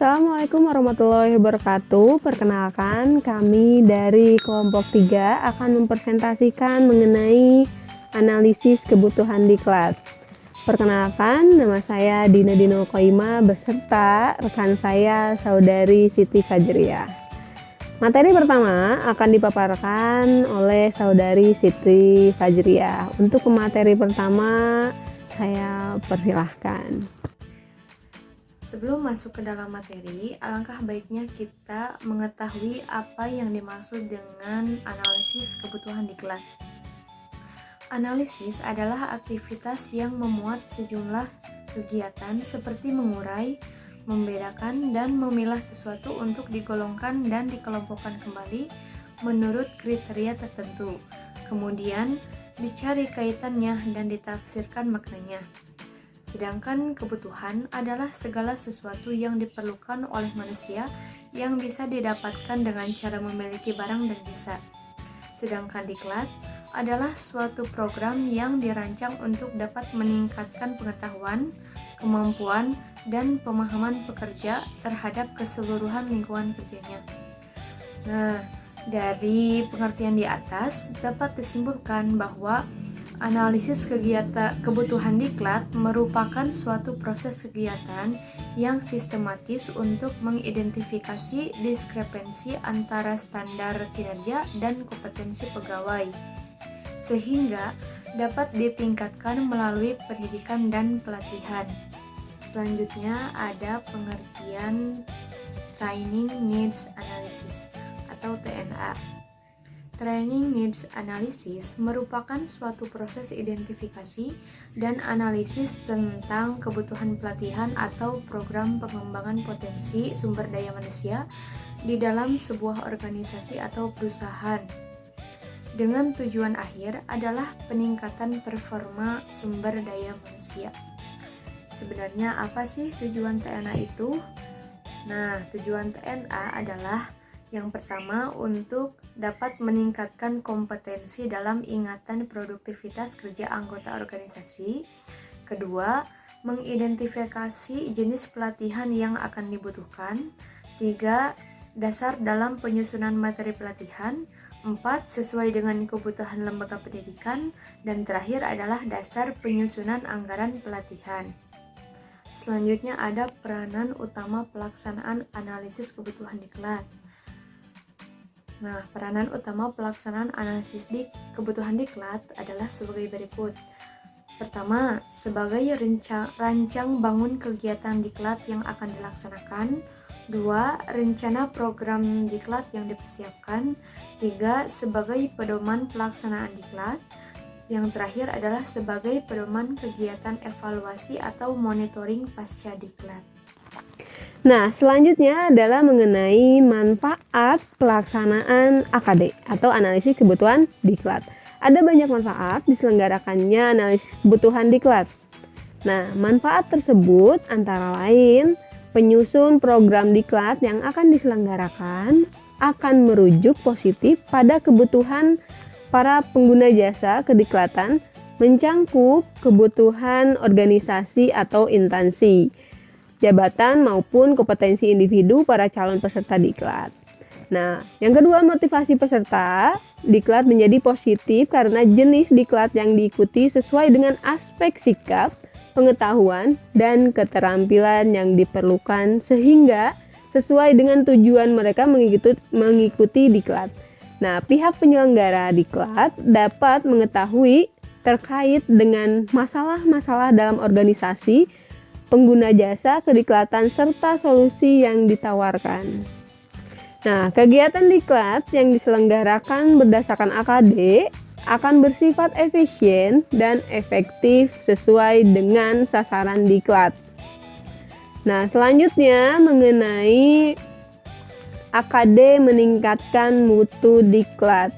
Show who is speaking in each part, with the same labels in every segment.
Speaker 1: Assalamualaikum warahmatullahi wabarakatuh. Perkenalkan, kami dari kelompok 3 akan mempresentasikan mengenai analisis kebutuhan diklat. Perkenalkan, nama saya Dina Dino Koima beserta rekan saya Saudari Siti Fajriah. Materi pertama akan dipaparkan oleh Saudari Siti Fajriah. Untuk materi pertama, saya persilahkan.
Speaker 2: Sebelum masuk ke dalam materi, alangkah baiknya kita mengetahui apa yang dimaksud dengan analisis kebutuhan diklat. Analisis adalah aktivitas yang memuat sejumlah kegiatan seperti mengurai, membedakan, dan memilah sesuatu untuk digolongkan dan dikelompokkan kembali menurut kriteria tertentu. Kemudian, dicari kaitannya dan ditafsirkan maknanya. Sedangkan kebutuhan adalah segala sesuatu yang diperlukan oleh manusia yang bisa didapatkan dengan cara memiliki barang dan jasa. Sedangkan diklat adalah suatu program yang dirancang untuk dapat meningkatkan pengetahuan, kemampuan, dan pemahaman pekerja terhadap keseluruhan lingkungan kerjanya. Nah, dari pengertian di atas dapat disimpulkan bahwa analisis kebutuhan diklat merupakan suatu proses kegiatan yang sistematis untuk mengidentifikasi diskrepensi antara standar kinerja dan kompetensi pegawai, sehingga dapat ditingkatkan melalui pendidikan dan pelatihan. Selanjutnya ada pengertian Training Needs Analysis atau TNA. Training Needs Analysis merupakan suatu proses identifikasi dan analisis tentang kebutuhan pelatihan atau program pengembangan potensi sumber daya manusia di dalam sebuah organisasi atau perusahaan, dengan tujuan akhir adalah peningkatan performa sumber daya manusia. Sebenarnya apa sih tujuan TNA itu? Nah, tujuan TNA adalah yang pertama, untuk dapat meningkatkan kompetensi dalam ingatan produktivitas kerja anggota organisasi. Kedua, mengidentifikasi jenis pelatihan yang akan dibutuhkan. Tiga, dasar dalam penyusunan materi pelatihan. Empat, sesuai dengan kebutuhan lembaga pendidikan. Dan terakhir adalah dasar penyusunan anggaran pelatihan. Selanjutnya ada peranan utama pelaksanaan analisis kebutuhan diklat. Nah, peranan utama pelaksanaan analisis kebutuhan diklat adalah sebagai berikut. Pertama, sebagai rancang bangun kegiatan diklat yang akan dilaksanakan. Dua, rencana program diklat yang dipersiapkan. Tiga, sebagai pedoman pelaksanaan diklat. Yang terakhir adalah sebagai pedoman kegiatan evaluasi atau monitoring pasca diklat.
Speaker 1: Nah, selanjutnya adalah mengenai manfaat pelaksanaan AKD atau analisis kebutuhan diklat. Ada banyak manfaat diselenggarakannya analisis kebutuhan diklat. Nah, manfaat tersebut antara lain penyusun program diklat yang akan diselenggarakan akan merujuk positif pada kebutuhan para pengguna jasa kediklatan, mencangkup kebutuhan organisasi atau instansi, jabatan maupun kompetensi individu para calon peserta diklat. Nah, yang kedua, motivasi peserta diklat menjadi positif karena jenis diklat yang diikuti sesuai dengan aspek sikap, pengetahuan, dan keterampilan yang diperlukan sehingga sesuai dengan tujuan mereka mengikuti diklat. Nah, pihak penyelenggara diklat dapat mengetahui terkait dengan masalah-masalah dalam organisasi, pengguna jasa kediklatan, serta solusi yang ditawarkan. Nah, kegiatan diklat yang diselenggarakan berdasarkan AKD akan bersifat efisien dan efektif sesuai dengan sasaran diklat. Nah, selanjutnya mengenai AKD meningkatkan mutu diklat.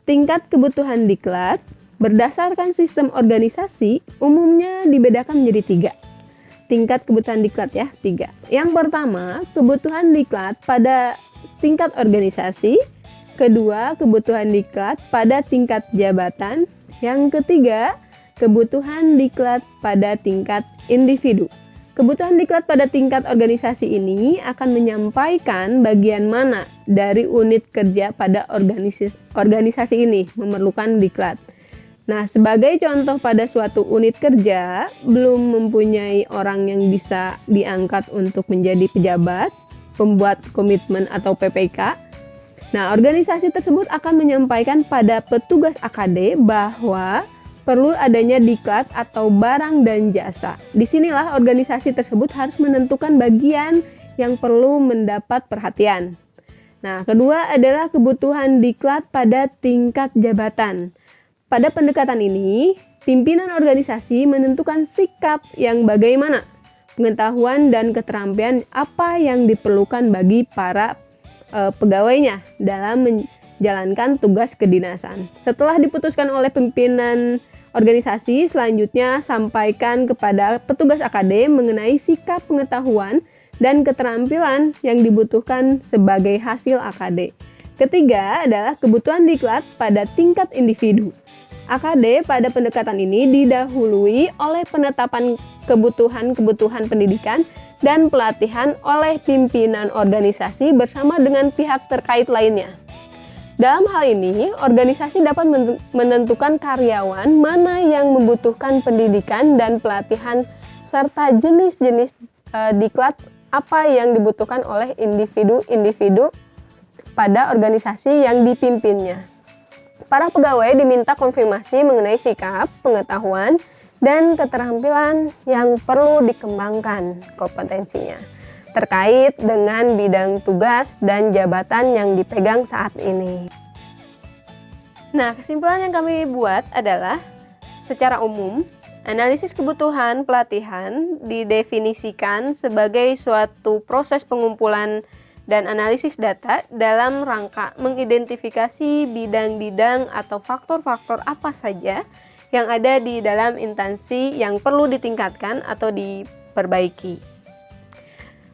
Speaker 1: Tingkat kebutuhan diklat berdasarkan sistem organisasi umumnya dibedakan menjadi 3. Tingkat kebutuhan diklat ya, 3. Yang pertama, kebutuhan diklat pada tingkat organisasi. Kedua, kebutuhan diklat pada tingkat jabatan. Yang ketiga, kebutuhan diklat pada tingkat individu. Kebutuhan diklat pada tingkat organisasi ini akan menyampaikan bagian mana dari unit kerja pada organisasi ini memerlukan diklat. Nah, sebagai contoh pada suatu unit kerja belum mempunyai orang yang bisa diangkat untuk menjadi pejabat, pembuat komitmen atau PPK. Nah, organisasi tersebut akan menyampaikan pada petugas AKD bahwa perlu adanya diklat atau barang dan jasa. Disinilah organisasi tersebut harus menentukan bagian yang perlu mendapat perhatian. Nah, kedua adalah kebutuhan diklat pada tingkat jabatan. Pada pendekatan ini, pimpinan organisasi menentukan sikap yang bagaimana, pengetahuan dan keterampilan apa yang diperlukan bagi para pegawainya dalam menjalankan tugas kedinasan. Setelah diputuskan oleh pimpinan organisasi, selanjutnya sampaikan kepada petugas AKD mengenai sikap, pengetahuan, dan keterampilan yang dibutuhkan sebagai hasil AKD. Ketiga adalah kebutuhan diklat pada tingkat individu. AKD pada pendekatan ini didahului oleh penetapan kebutuhan-kebutuhan pendidikan dan pelatihan oleh pimpinan organisasi bersama dengan pihak terkait lainnya. Dalam hal ini, organisasi dapat menentukan karyawan mana yang membutuhkan pendidikan dan pelatihan serta jenis-jenis diklat apa yang dibutuhkan oleh individu-individu pada organisasi yang dipimpinnya. Para pegawai diminta konfirmasi mengenai sikap, pengetahuan, dan keterampilan yang perlu dikembangkan kompetensinya terkait dengan bidang tugas dan jabatan yang dipegang saat ini. Nah, kesimpulan yang kami buat adalah secara umum, analisis kebutuhan pelatihan didefinisikan sebagai suatu proses pengumpulan dan analisis data dalam rangka mengidentifikasi bidang-bidang atau faktor-faktor apa saja yang ada di dalam instansi yang perlu ditingkatkan atau diperbaiki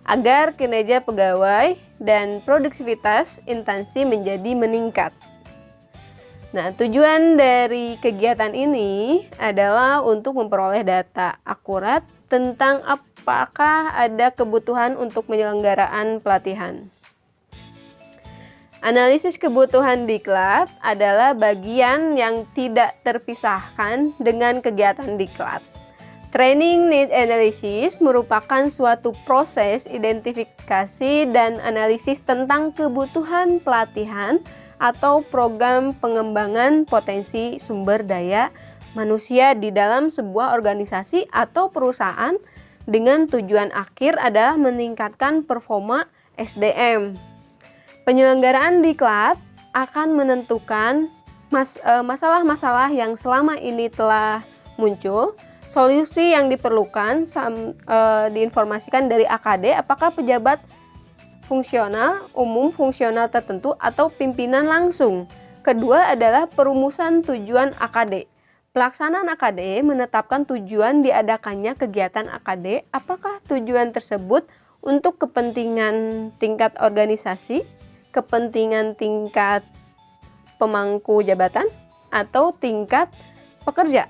Speaker 1: agar kinerja pegawai dan produktivitas instansi menjadi meningkat. Nah, tujuan dari kegiatan ini adalah untuk memperoleh data akurat tentang apakah ada kebutuhan untuk penyelenggaraan pelatihan. Analisis kebutuhan diklat adalah bagian yang tidak terpisahkan dengan kegiatan diklat. Training need analysis merupakan suatu proses identifikasi dan analisis tentang kebutuhan pelatihan atau program pengembangan potensi sumber daya manusia di dalam sebuah organisasi atau perusahaan dengan tujuan akhir adalah meningkatkan performa SDM. Penyelenggaraan diklat akan menentukan masalah-masalah yang selama ini telah muncul, solusi yang diperlukan diinformasikan dari AKD apakah pejabat fungsional, umum fungsional tertentu atau pimpinan langsung. Kedua adalah perumusan tujuan AKD. Pelaksanaan AKD menetapkan tujuan diadakannya kegiatan AKD, apakah tujuan tersebut untuk kepentingan tingkat organisasi, kepentingan tingkat pemangku jabatan, atau tingkat pekerja.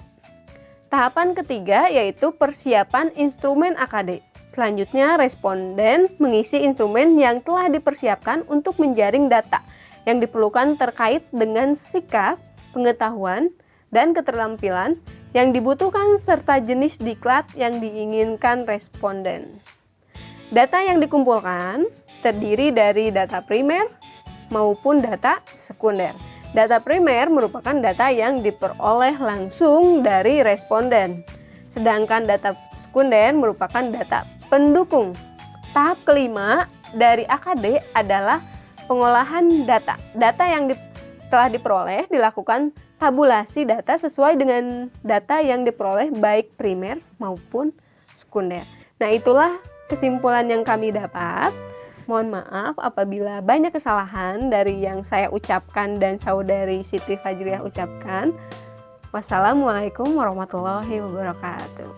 Speaker 1: Tahapan ketiga yaitu persiapan instrumen AKD. Selanjutnya, responden mengisi instrumen yang telah dipersiapkan untuk menjaring data yang diperlukan terkait dengan sikap, pengetahuan, dan keterampilan yang dibutuhkan serta jenis diklat yang diinginkan responden. Data yang dikumpulkan terdiri dari data primer maupun data sekunder. Data primer merupakan data yang diperoleh langsung dari responden, sedangkan data sekunder merupakan data pendukung. Tahap kelima dari AKD adalah pengolahan data. Data yang telah diperoleh dilakukan tabulasi data sesuai dengan data yang diperoleh baik primer maupun sekunder. Nah, itulah kesimpulan yang kami dapat. Mohon maaf apabila banyak kesalahan dari yang saya ucapkan dan saudari Siti Fajriah ucapkan. Wassalamualaikum warahmatullahi wabarakatuh.